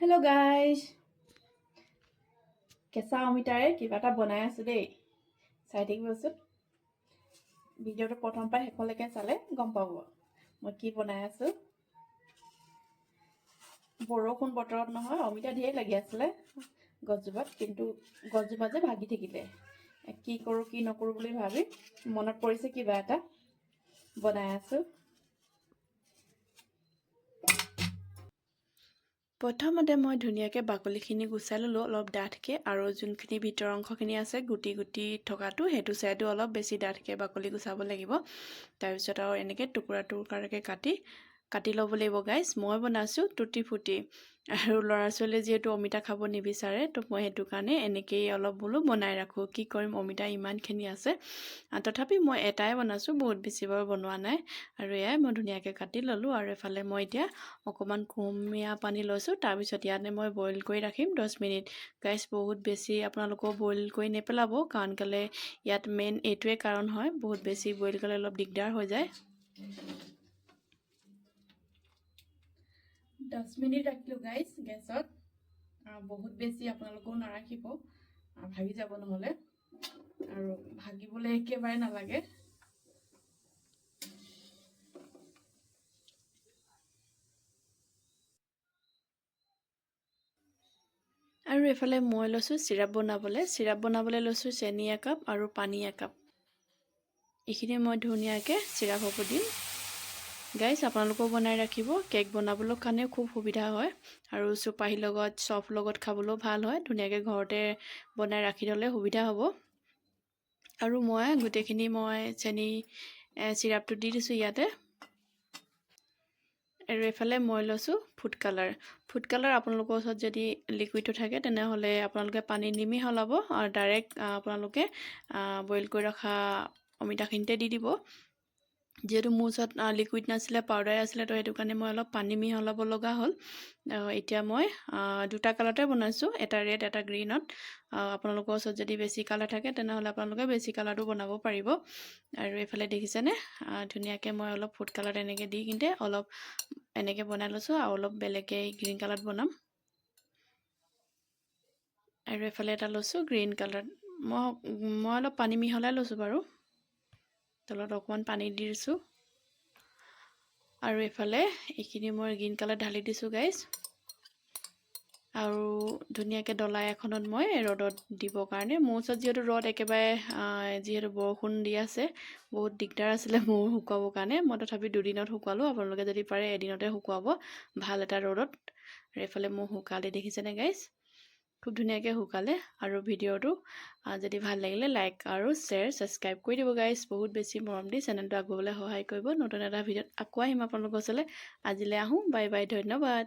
Hello' guys, কেঁচা অমিতাৰে কিবা এটা বনাই আছোঁ দেই। চাই থাকিবচোন। ভিডিঅ'টো প্ৰথম পৰা শেষলৈকে চালে গম পাব মই কি বনাই আছোঁ। বৰষুণ বতৰত নহয়, অমিতা ঢেৰ লাগি আছিলে গছজোপাত, কিন্তু গছজোপা যে ভাগি থাকিলে। কি কৰোঁ কি নকৰোঁ বুলি ভাবি মনত পৰিছে কিবা এটা বনাই আছোঁ। প্ৰথমতে মই ধুনীয়াকৈ বাকলিখিনি গুচাই ল'লোঁ অলপ ডাঠকৈ, আৰু যোনখিনি ভিতৰৰ অংশখিনি আছে গুটি গুটি থকাটো, সেইটো ছাইডো অলপ বেছি ডাঠকৈ বাকলি গুচাব লাগিব। তাৰপিছত আৰু এনেকৈ টুকুৰা টুকুৰাকৈ কাটি ল'ব লাগিব গাইজ। মই বনাইছোঁ টুটি ফুটি, আৰু ল'ৰা ছোৱালীয়ে যিহেতু অমিতা খাব নিবিচাৰে, তো মই সেইটো কাৰণে এনেকেই অলপ বোলো বনাই ৰাখোঁ। কি কৰিম, অমিতা ইমানখিনি আছে, তথাপি মই এটাই বনাইছোঁ, বহুত বেছি বাৰু বনোৱা নাই। আৰু এয়াই মই ধুনীয়াকৈ কাটি ল'লোঁ। আৰু এফালে মই এতিয়া অকণমান কুহুমীয়া পানী লৈছোঁ। তাৰপিছত ইয়াতে মই বইল কৰি ৰাখিম 10 মিনিট। গাইজ বহুত বেছি আপোনালোকেও বইল কৰি নেপেলাব, কাৰণ কেলৈ ইয়াত মেইন এইটোৱে কাৰণ হয়, বহুত বেছি বইল কৰিলে অলপ দিগদাৰ হৈ যায়। 10 মিনিট ৰাখিলোঁ গাইজ গেছত। বহুত বেছি আপোনালোকেও নাৰাখিব, ভাগি যাব নহ'লে, আৰু ভাগিবলৈ একেবাৰে নালাগে। আৰু এফালে মই লৈছোঁ চিৰাপ বনাবলৈ লৈছোঁ চেনি একাপ আৰু পানী একাপ। এইখিনি মই ধুনীয়াকৈ চিৰাপ হ'ব দিম। গাইজ আপোনালোকেও বনাই ৰাখিব, কেক বনাবলৈ কাৰণেও খুব সুবিধা হয়, আৰু চুপাহীৰ লগত চফ লগত খাবলৈও ভাল হয়। ধুনীয়াকৈ ঘৰতে বনাই ৰাখি ল'লে সুবিধা হ'ব। আৰু মই গোটেইখিনি চেনি চিৰাপটো দি দিছোঁ ইয়াতে। আৰু এইফালে মই লৈছোঁ ফুড কালাৰ আপোনালোকৰ ওচৰত যদি লিকুইডটো থাকে তেনেহ'লে আপোনালোকে পানী নিমিহলাব, আৰু ডাইৰেক্ট আপোনালোকে বইল কৰি ৰখা অমিতাখিনিতে দি দিব। যিহেতু মোৰ ওচৰত লিকুইড নাছিলে, পাউডাৰ আছিলে, তো সেইটো কাৰণে মই অলপ পানী মিহলাব লগা হ'ল। এতিয়া মই দুটা কালাৰতে বনাইছোঁ, এটা ৰেড এটা গ্ৰীণত। আপোনালোকৰ ওচৰত যদি বেছি কালাৰ থাকে তেনেহ'লে আপোনালোকে বেছি কালাৰটো বনাব পাৰিব। আৰু এইফালে দেখিছেনে, ধুনীয়াকৈ মই অলপ ফুড কালাৰ এনেকৈ দি কিনে অলপ এনেকৈ বনাই লৈছোঁ, আৰু অলপ বেলেগকৈ গ্ৰীণ কালাৰত বনাম। আৰু এফালে এটা লৈছোঁ গ্ৰীণ কালাৰ। মই অলপ পানী মিহলাই লৈছোঁ বাৰু, তলত অকণমান পানী দি দিছোঁ। আৰু এইফালে এইখিনি মই গ্ৰীণ কালাৰ ঢালি দিছোঁ গাইজ। আৰু ধুনীয়াকৈ ডলাই এখনত মই ৰ'দত দিবৰ কাৰণে, মোৰ ওচৰত যিহেতু ৰ'দ একেবাৰে যিহেতু বৰষুণ দি আছে, বহুত দিগদাৰ আছিলে মোৰ শুকুৱাবৰ কাৰণে। মই তথাপি 2 দিনত শুকুৱালোঁ। আপোনালোকে যদি পাৰে এদিনতে শুকুৱাব ভাল এটা ৰ'দত। আৰু এইফালে মোৰ শুকালে দেখিছেনে গাইজ, খুব ধুনীয়াকৈ শুকালে। আৰু ভিডিঅ'টো যদি ভাল লাগিলে লাইক আৰু শ্বেয়াৰ ছাবস্ক্ৰাইব কৰি দিব গাইজ। বহুত বেছি মৰম দি চেনেলটো আগবঢ়াবলৈ সহায় কৰিব। নতুন এটা ভিডিঅ'ত আকৌ আহিম আপোনালোকৰ ওচৰলৈ। আজিলৈ আহোঁ, বাই বাই, ধন্যবাদ।